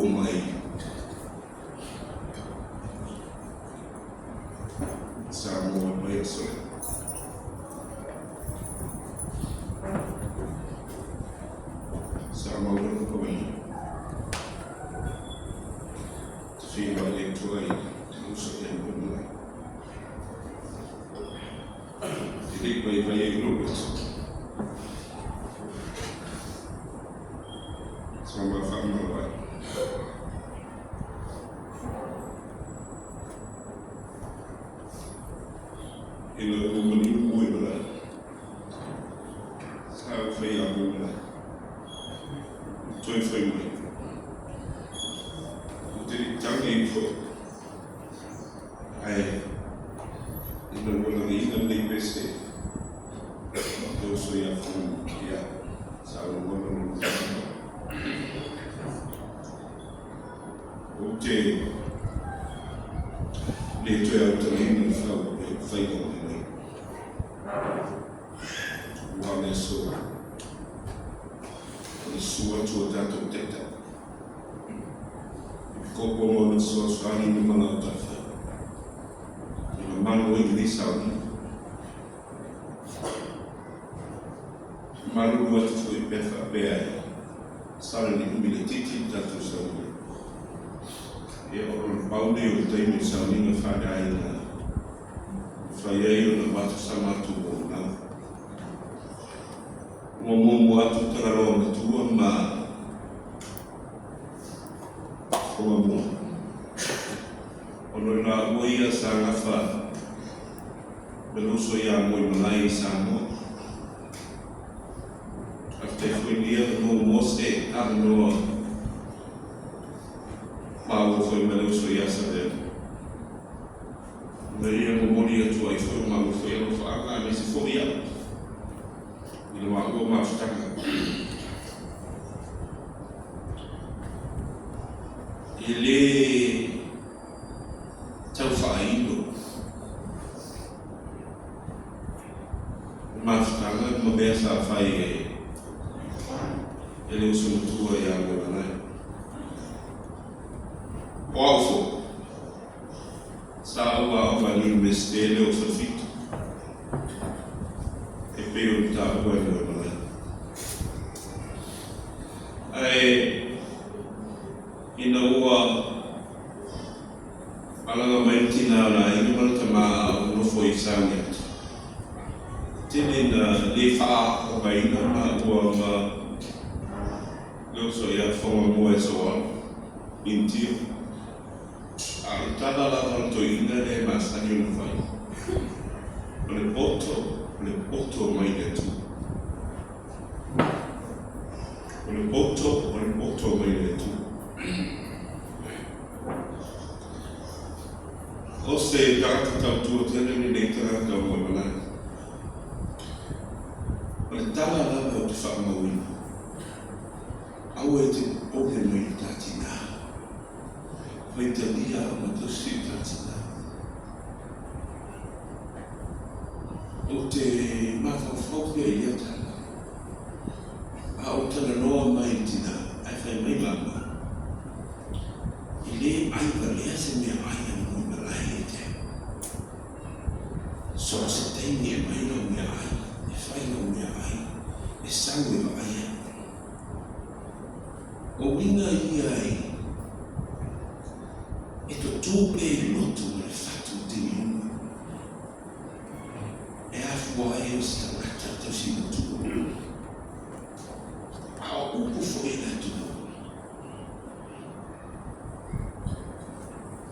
mai sa mo mai so sa mo ko mai si ba le tuai so ya ko mai di vai grupo sama fama wa ilo umani muy bra sa foi a bula foi mai uti tangi fo ai ilo wala ni ni peste do so ya fu ya sa wala uti le tu ya utani fa fai ko mai wale so ni suwa tu tanto teta ko mo so ani ni mana ta fa ni mano ni saudi malu wa tu foi pefa be sala ni humility tanto saudi e o paude o time saudi ni fa dai na fa ye no ba sama tu na mo atu tralo na tu ma como ono na oia sa fa beluso ya mo mai sa mo after foi dia no mosque no Paulo foi beluso ya sa de Maria mo moria tu ai foi uma foi no fa na se foi ya ele marcou uma fita ele tau faindo mas kana no besa fai ele usa tua ya agora né also salva o ali mestre o sofito e perguntar o agora né aí inaua alaga maintina na inu tama no foi sanga tini na le fa o baina ma o ma lo so ya fo mo eso inti a tada la tanto ina e masani no fai le poto mai de tu le poto mai de tu o se garata tau tua tene ni nei tara tau mamana o le tala lava o te whaamawina au e te ohe mai tatina mai te lia o matusi tatina o te mawhawhau e ia tana a o tana noa mai tina ai whai mai mama i le ai valea se mea ai so se tengi e mai no mea ai, e whai no mea ai, e sangue no ai. O winga i ai, e to tūpe i lotu e whatu tini uma. E afu ai o se tangata to si no tū. A o upu fo e na tū.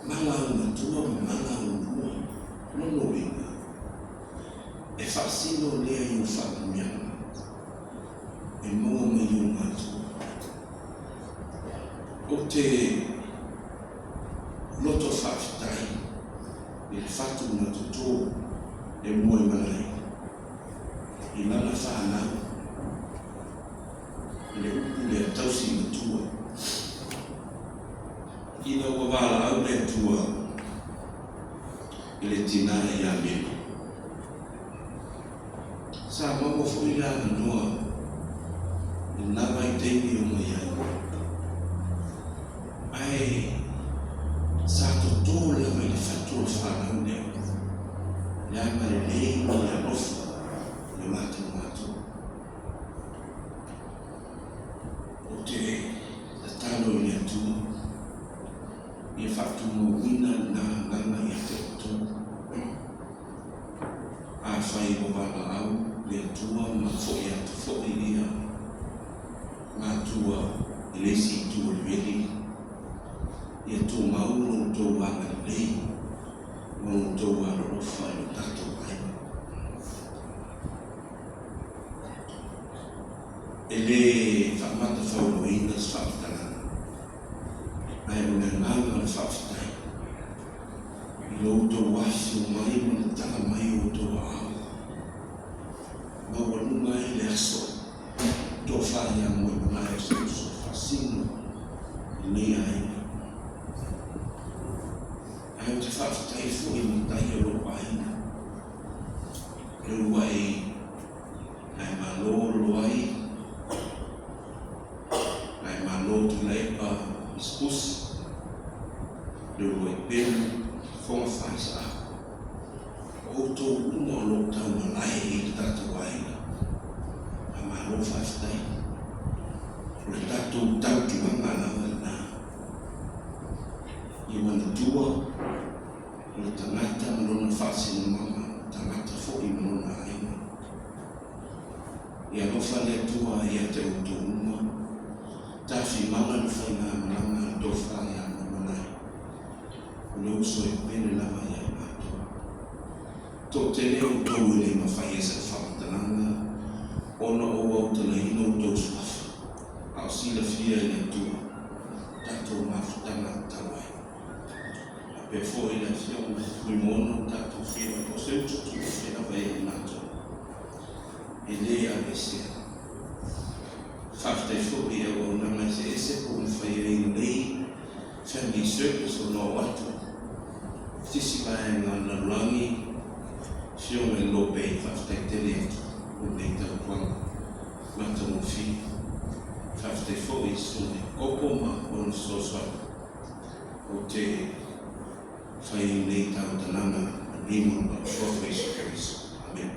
Mala una tua, mala una, no winga. E fascino lea i whakamiana, e mua mai o ngātua. O te loto whawhitai, e whatu na tuto e mua i malai. I lana whanau, le upu le tausi na tua. Ina wawala au le tua, i le tinara i a mena. Sa mamo foi lá no na vai ter o mai ai ai sa totō lava i le fatua whanau leo. Le ama le lei o le alofa le mātou. O te talo i le atua, i whatu mo wina na nganga i te oto. A whai o wala au, le atua ma fōi atu fōi ia. Mātua i lesi tua redi. I atu maunu tō wanga lei, maunu tō wala rofa i tato ai. E le whamata whauroina whawhatana. Ai o le nganga le whawhatai. I lo tō wasu mai mo le tala mai o tō au. Maua lunga i le aso. Tō whai a mo i manai o so whasino. I nei ai. Ai o te whawhatai fo i mo tai o lo aina. E uai. Ai malolo ai. Tu leipa ispusi do e pena fonga faz a outro uma lota uma lai e tatu aina a malo faz dai o tatu tatu mangana na e uma tua o tangata no faz no mama tangata fo i no na aina e a lofa le tua e a te uma tafi mama whainga marama dofa ia mamanai. Ule uso e pene lava ia mātua. Tō te leo tau le mawhai e sa whakatananga, ona o au tala ino tau suafa. Au sila fia i atua, tato mawhutanga tawai. A pe fo i la fia o kui mono tato fia, o se ututu fia vai e mātua. E lea e sea. Whaftai fōi e o nama se ese po mwhai e nei family service o no watu. Tisi mai ngā narangi whio me lope whaftai tele atu o nei tau puanga mata mo whi. Whaftai fōi so ne kopo ma o no soswa o te whai nei tau tananga a nimo ma whawhai so kariso. Amen.